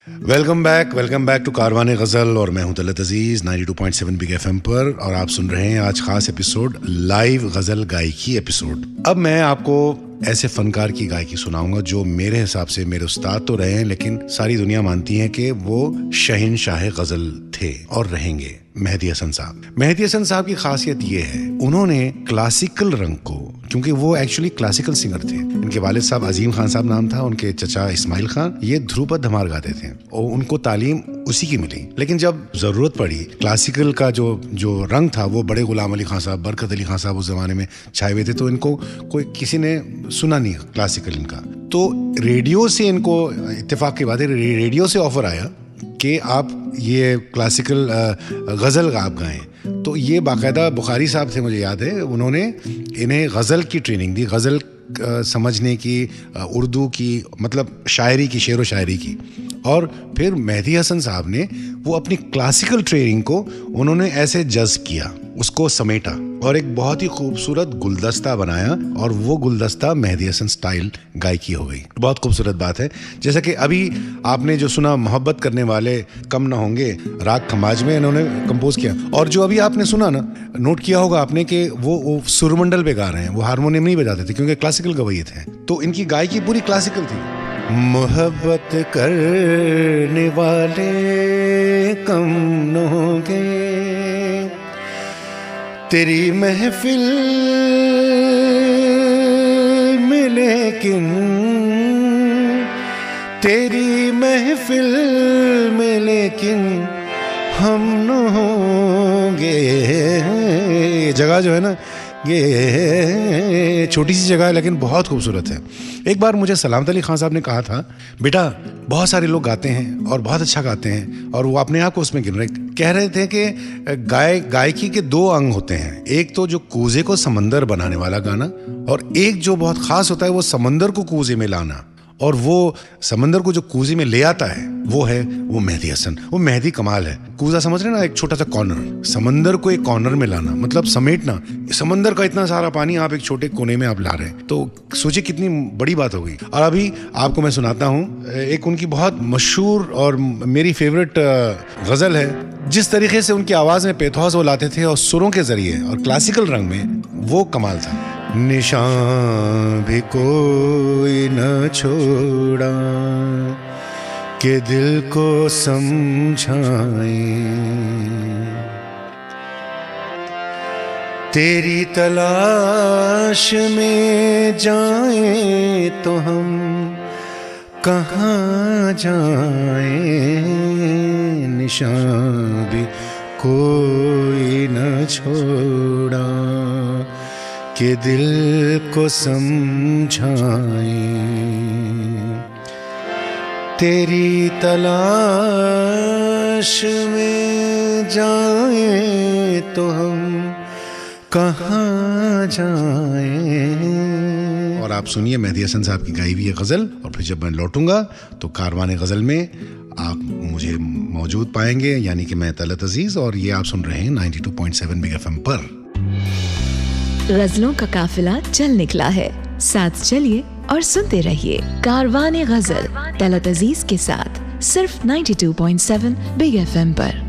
Welcome back to कारवाने गज़ल और मैं हूं तलत अजीज़ 92.7 बिग एफएम पर और आप सुन रहे हैं आज खास एपिसोड लाइव गज़ल गायकी एपिसोड। अब मैं आपको ऐसे फनकार की गायकी सुनाऊंगा जो मेरे हिसाब से मेरे उस्ताद तो रहे हैं लेकिन सारी दुनिया मानती है कि वो शहंशाह गज़ल थे और रहेंगे। मेहदी हसन साहब। मेहदी हसन साहब की खासियत ये है उन्होंने क्लासिकल रंग को, क्योंकि वो एक्चुअली क्लासिकल सिंगर थे, इनके वालिद साहब अजीम खान साहब नाम था, उनके चचा इस्माइल खान, ये ध्रुपद धमार गाते थे और उनको तालीम उसी की मिली। लेकिन जब जरूरत पड़ी क्लासिकल का जो रंग था वो बड़े गुलाम अली खान साहब, बरकत अली खान साहब उस जमाने में छाए हुए थे, तो इनको कोई किसी ने सुना नहीं क्लासिकल इनका। तो रेडियो से इनको इत्तेफाक की बात है, रेडियो से ऑफर आया कि आप ये क्लासिकल गज़ल आप गाएं। तो ये बाकायदा बुखारी साहब थे, मुझे याद है, उन्होंने इन्हें गज़ल की ट्रेनिंग दी, गज़ल समझने की, उर्दू की, मतलब शायरी की, शेर व शायरी की। और फिर मेहदी हसन साहब ने वो अपनी क्लासिकल ट्रेनिंग को उन्होंने ऐसे जज़्ब किया, उसको समेटा और एक बहुत ही खूबसूरत गुलदस्ता बनाया और वो गुलदस्ता मेहदी हसन स्टाइल गायकी हो गई। बहुत खूबसूरत बात है। जैसा कि अभी आपने जो सुना मोहब्बत करने वाले कम ना होंगे, राग खमाज में इन्होंने कंपोज किया। और जो अभी आपने सुना ना, नोट किया होगा आपने कि वो सुरमंडल पे गा रहे हैं, वो हारमोनियम नहीं बजाते थे क्योंकि क्लासिकल गवैये थे। तो इनकी गायकी पूरी क्लासिकल थी। मोहब्बत करने वाले कम न होंगे, तेरी महफिल में लेकिन, तेरी महफिल में लेकिन हम न होंगे। जगह जो है ना, ये छोटी सी जगह है लेकिन बहुत खूबसूरत है। एक बार मुझे सलामत अली खान साहब ने कहा था, बेटा बहुत सारे लोग गाते हैं और बहुत अच्छा गाते हैं, और वो अपने आप को उसमें गिन रहे, कह रहे थे कि गायकी के दो अंग होते हैं, एक तो जो कूजे को समंदर बनाने वाला गाना, और एक जो बहुत खास होता है वो समंदर को कूजे में लाना, और वो समंदर को जो कूजे में ले आता है वो मेहदी हसन, वो मेहदी कमाल है। कूजा समझ रहे ना, एक छोटा सा कॉर्नर, समंदर को एक कॉर्नर में लाना मतलब समेटना। समंदर का इतना सारा पानी आप एक छोटे कोने में आप ला रहे हैं, तो सोचिए कितनी बड़ी बात हो गई। और अभी आपको मैं सुनाता हूँ एक उनकी बहुत मशहूर और मेरी फेवरेट गज़ल है। जिस तरीके से उनकी आवाज़ में पेथोस वो लाते थे और सुरों के जरिए और क्लासिकल रंग में, वो कमाल था। निशान भी कोई न छोड़ा कि दिल को समझाए, तेरी तलाश में जाए तो हम कहाँ जाए, निशान भी कोई न छोड़ा कि दिल को समझाए, तेरी तलाश में जाए तो हम कहाँ जाए। और आप सुनिए मेहदी हसन साहब की गाई हुई है गज़ल, और फिर जब मैं लौटूंगा तो कारवाने गज़ल में आप मुझे मौजूद पाएंगे, यानी कि मैं तलत अजीज़, और ये आप सुन रहे हैं 92.7 बिग एफएम पर। गज़लों का काफिला चल निकला है, साथ चलिए और सुनते रहिए कारवाने गज़ल तलत अजीज़ के साथ, सिर्फ 92.7 बिग एफएम पर।